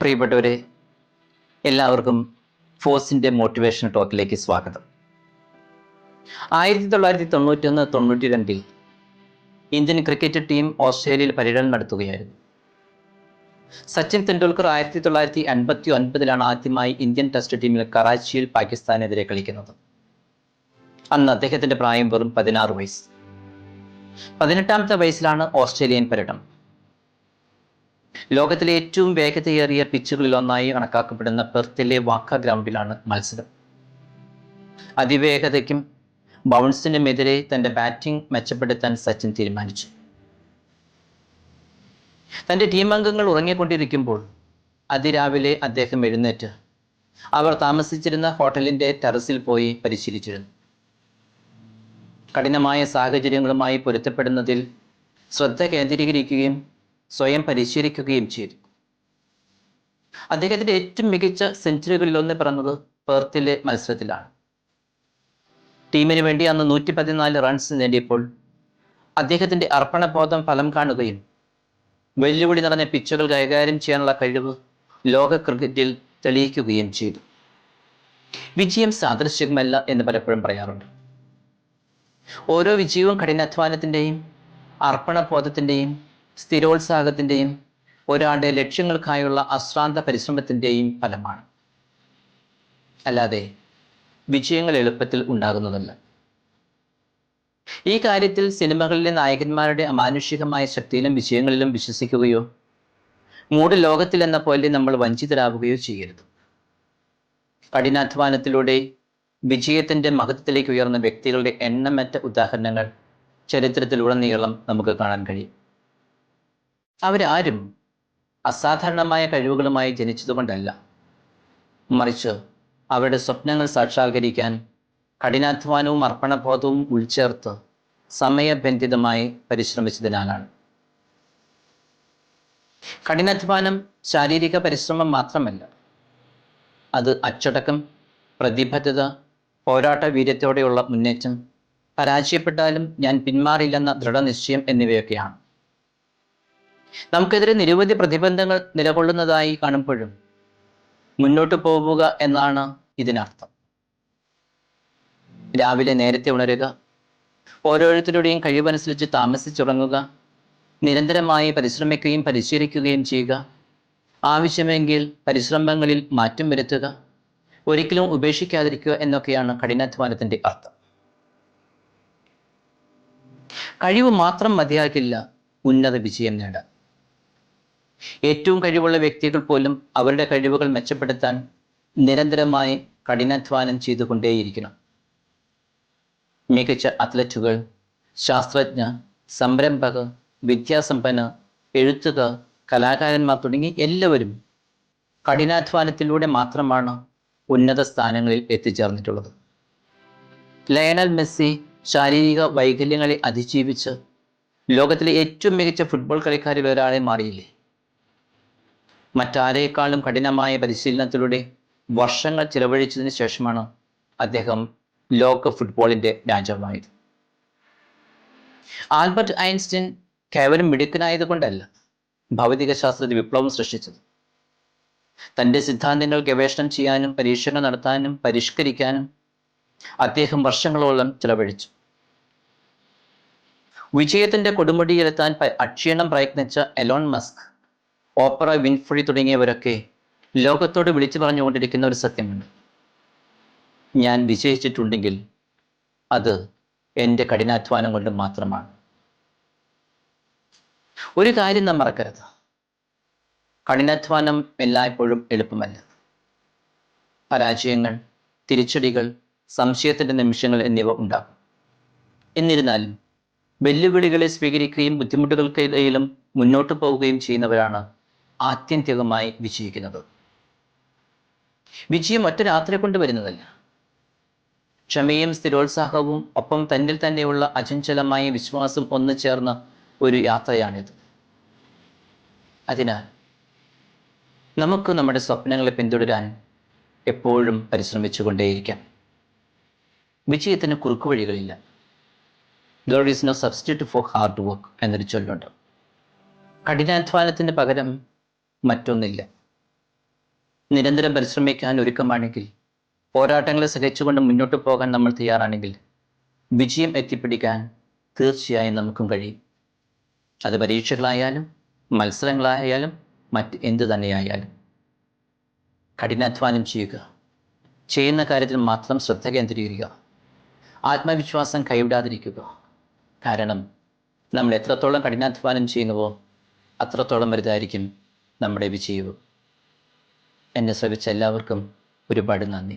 പ്രിയപ്പെട്ടവരെ, എല്ലാവർക്കും ഫോഴ്സിൻ്റെ മോട്ടിവേഷൻ ടോക്കിലേക്ക് സ്വാഗതം. 1991-92 ഇന്ത്യൻ ക്രിക്കറ്റ് ടീം ഓസ്ട്രേലിയയിൽ പര്യടനം നടത്തുകയായിരുന്നു. സച്ചിൻ തെണ്ടുൽക്കർ 1989 ആദ്യമായി ഇന്ത്യൻ ടെസ്റ്റ് ടീമിൽ കറാച്ചിയിൽ പാകിസ്ഥാനെതിരെ കളിക്കുന്നത്. അന്ന് അദ്ദേഹത്തിന്റെ പ്രായം വെറും 16 വയസ്സ്. 18ാമത്തെ വയസ്സിലാണ് ഓസ്ട്രേലിയൻ പര്യടനം. ലോകത്തിലെ ഏറ്റവും വേഗതയേറിയ പിച്ചുകളിൽ ഒന്നായി കണക്കാക്കപ്പെടുന്ന പെർത്തിലെ വാക്ക ഗ്രൗണ്ടിലാണ് മത്സരം. അതിവേഗതയ്ക്കും ബൗൺസിനുമെതിരെ തന്റെ ബാറ്റിംഗ് മെച്ചപ്പെടുത്താൻ സച്ചിൻ തീരുമാനിച്ചു. തന്റെ ടീം അംഗങ്ങൾ ഉറങ്ങിക്കൊണ്ടിരിക്കുമ്പോൾ അതിരാവിലെ അദ്ദേഹം എഴുന്നേറ്റ് അവർ താമസിച്ചിരുന്ന ഹോട്ടലിന്റെ ടെറസിൽ പോയി പരിശീലിച്ചിരുന്നു. കഠിനമായ സാഹചര്യങ്ങളുമായി പൊരുത്തപ്പെടുന്നതിൽ ശ്രദ്ധ കേന്ദ്രീകരിക്കുകയും സ്വയം പരിശീലിക്കുകയും ചെയ്തു. അദ്ദേഹത്തിന്റെ ഏറ്റവും മികച്ച സെഞ്ചുറികളിലൊന്ന് പിറന്നത് പെർത്തിലെ മത്സരത്തിലാണ്. ടീമിന് വേണ്ടി അന്ന് 114 റൺസ് നേടിയപ്പോൾ അദ്ദേഹത്തിന്റെ അർപ്പണബോധം ഫലം കാണുകയും വെല്ലുവിളി നിറഞ്ഞ പിച്ചുകൾ കൈകാര്യം ചെയ്യാനുള്ള കഴിവ് ലോക ക്രിക്കറ്റിൽ തെളിയിക്കുകയും ചെയ്തു. വിജയം സാദൃശ്യമല്ല എന്ന് പലപ്പോഴും പറയാറുണ്ട്. ഓരോ വിജയവും കഠിനാധ്വാനത്തിൻ്റെയും അർപ്പണബോധത്തിൻ്റെയും സ്ഥിരോത്സാഹത്തിൻ്റെയും ഒരാളുടെ ലക്ഷ്യങ്ങൾക്കായുള്ള അശ്രാന്ത പരിശ്രമത്തിൻ്റെയും ഫലമാണ്. അല്ലാതെ വിജയങ്ങൾ എളുപ്പത്തിൽ ഉണ്ടാകുന്നതല്ല. ഈ കാര്യത്തിൽ സിനിമകളിലെ നായകന്മാരുടെ അമാനുഷികമായ ശക്തിയിലും വിജയങ്ങളിലും വിശ്വസിക്കുകയോ മൂട് ലോകത്തിൽ എന്ന പോലെ നമ്മൾ വഞ്ചിതരാവുകയോ ചെയ്യരുത്. കഠിനാധ്വാനത്തിലൂടെ വിജയത്തിന്റെ മഹത്വത്തിലേക്ക് ഉയർന്ന വ്യക്തികളുടെ എണ്ണമറ്റ ഉദാഹരണങ്ങൾ ചരിത്രത്തിലുടനീളം നമുക്ക് കാണാൻ കഴിയും. അവരാരും അസാധാരണമായ കഴിവുകളുമായി ജനിച്ചതുകൊണ്ടല്ല, മറിച്ച് അവരുടെ സ്വപ്നങ്ങൾ സാക്ഷാത്കരിക്കാൻ കഠിനാധ്വാനവും അർപ്പണബോധവും ഉൾച്ചേർത്ത് സമയബന്ധിതമായി പരിശ്രമിച്ചതിനാലാണ്. കഠിനാധ്വാനം ശാരീരിക പരിശ്രമം മാത്രമല്ല, അത് അച്ചടക്കം, പ്രതിബദ്ധത, പോരാട്ട വീര്യത്തോടെയുള്ള മുന്നേറ്റം, പരാജയപ്പെട്ടാലും ഞാൻ പിന്മാറില്ലെന്ന ദൃഢനിശ്ചയം എന്നിവയൊക്കെയാണ്. നമുക്കെതിരെ നിരവധി പ്രതിബന്ധങ്ങൾ നിലകൊള്ളുന്നതായി കാണുമ്പോഴും മുന്നോട്ട് പോവുക എന്നാണ് ഇതിനർത്ഥം. രാവിലെ നേരത്തെ ഉണരുക, ഓരോരുത്തരുടെയും കഴിവനുസരിച്ച് താമസിച്ചുറങ്ങുക, നിരന്തരമായി പരിശ്രമിക്കുകയും പരിശീലിക്കുകയും ചെയ്യുക, ആവശ്യമെങ്കിൽ പരിശ്രമങ്ങളിൽ മാറ്റം വരുത്തുക, ഒരിക്കലും ഉപേക്ഷിക്കാതിരിക്കുക എന്നൊക്കെയാണ് കഠിനാധ്വാനത്തിന്റെ അർത്ഥം. കഴിവ് മാത്രം മതിയാകില്ല ഉന്നത വിജയം നേടാൻ. ഏറ്റവും കഴിവുള്ള വ്യക്തികൾ പോലും അവരുടെ കഴിവുകൾ മെച്ചപ്പെടുത്താൻ നിരന്തരമായി കഠിനാധ്വാനം ചെയ്തുകൊണ്ടേയിരിക്കണം. മികച്ച അത്ലറ്റുകൾ, ശാസ്ത്രജ്ഞർ, സംരംഭകർ, വിദ്യാസമ്പന്നർ, എഴുത്തുകാർ, കലാകാരന്മാർ തുടങ്ങി എല്ലാവരും കഠിനാധ്വാനത്തിലൂടെ മാത്രമാണ് ഉന്നത സ്ഥാനങ്ങളിൽ എത്തിച്ചേർന്നിട്ടുള്ളത്. ലയണൽ മെസ്സി ശാരീരിക വൈകല്യങ്ങളെ അതിജീവിച്ച് ലോകത്തിലെ ഏറ്റവും മികച്ച ഫുട്ബോൾ കളിക്കാരിൽ ഒരാളെ മാറിയില്ലേ? മറ്റാരേക്കാളും കഠിനമായ പരിശീലനത്തിലൂടെ വർഷങ്ങൾ ചിലവഴിച്ചതിന് ശേഷമാണ് അദ്ദേഹം ലോക ഫുട്ബോളിന്റെ രാജാവായത്. ആൽബർട്ട് ഐൻസ്റ്റീൻ കേവലം മിടുക്കനായത് കൊണ്ടല്ല ഭൗതിക ശാസ്ത്രത്തിൽ വിപ്ലവം സൃഷ്ടിച്ചത്. തൻ്റെ സിദ്ധാന്തങ്ങൾ ഗവേഷണം ചെയ്യാനും പരീക്ഷണം നടത്താനും പരിഷ്കരിക്കാനും അദ്ദേഹം വർഷങ്ങളോളം ചിലവഴിച്ചു. വിജയത്തിന്റെ കൊടുമുടിയിലെത്താൻ അക്ഷീണം പ്രയത്നിച്ച എലോൺ മസ്ക്, ഓപ്പറ വിൻഫ്രി തുടങ്ങിയവരൊക്കെ ലോകത്തോട് വിളിച്ചു പറഞ്ഞുകൊണ്ടിരിക്കുന്ന ഒരു സത്യമുണ്ട്: ഞാൻ വിജയിച്ചിട്ടുണ്ടെങ്കിൽ അത് എൻ്റെ കഠിനാധ്വാനം കൊണ്ട് മാത്രമാണ്. ഒരു കാര്യം നാം മറക്കരുത്: കഠിനാധ്വാനം എല്ലായ്പ്പോഴും എളുപ്പമല്ല. പരാജയങ്ങൾ, തിരിച്ചടികൾ, സംശയത്തിന്റെ നിമിഷങ്ങൾ എന്നിവ ഉണ്ടാകും. എന്നിരുന്നാലും വെല്ലുവിളികളെ സ്വീകരിക്കുകയും ബുദ്ധിമുട്ടുകൾക്കിടയിലും മുന്നോട്ട് പോവുകയും ചെയ്യുന്നവരാണ് ആത്യന്തികമായി വിജയിക്കുന്നത്. വിജയം ഒറ്റ രാത്രി കൊണ്ട് വരുന്നതല്ല. ക്ഷമയും സ്ഥിരോത്സാഹവും ഒപ്പം തന്നിൽ തന്നെയുള്ള അചഞ്ചലമായ വിശ്വാസം ഒന്നു ചേർന്ന ഒരു യാത്രയാണിത്. അതിനാൽ നമുക്ക് നമ്മുടെ സ്വപ്നങ്ങളെ പിന്തുടരാൻ എപ്പോഴും പരിശ്രമിച്ചുകൊണ്ടേയിരിക്കാം. വിജയത്തിന് കുറുക്കുവഴികളില്ല. There is no substitute for hard work എന്നൊരു ചൊല്ലുണ്ട്. കഠിനാധ്വാനത്തിന് പകരം മറ്റൊന്നില്ല. നിരന്തരം പരിശ്രമിക്കാൻ ഒരുക്കമാണെങ്കിൽ, പോരാട്ടങ്ങളെ സഹിച്ചുകൊണ്ട് മുന്നോട്ട് പോകാൻ നമ്മൾ തയ്യാറാണെങ്കിൽ, വിജയം എത്തിപ്പിടിക്കാൻ തീർച്ചയായും നമുക്കും കഴിയും. അത് പരീക്ഷകളായാലും മത്സരങ്ങളായാലും മറ്റ് എന്തു തന്നെയായാലും. കഠിനാധ്വാനം ചെയ്യുക, ചെയ്യുന്ന കാര്യത്തിൽ മാത്രം ശ്രദ്ധ കേന്ദ്രീകരിക്കുക, ആത്മവിശ്വാസം കൈവിടാതിരിക്കുക. കാരണം നമ്മൾ എത്രത്തോളം കഠിനാധ്വാനം ചെയ്യുന്നുവോ അത്രത്തോളം വലുതായിരിക്കും നമ്മുടെ വിജയവും. എന്നെ ശ്രമിച്ച എല്ലാവർക്കും ഒരുപാട് നന്ദി.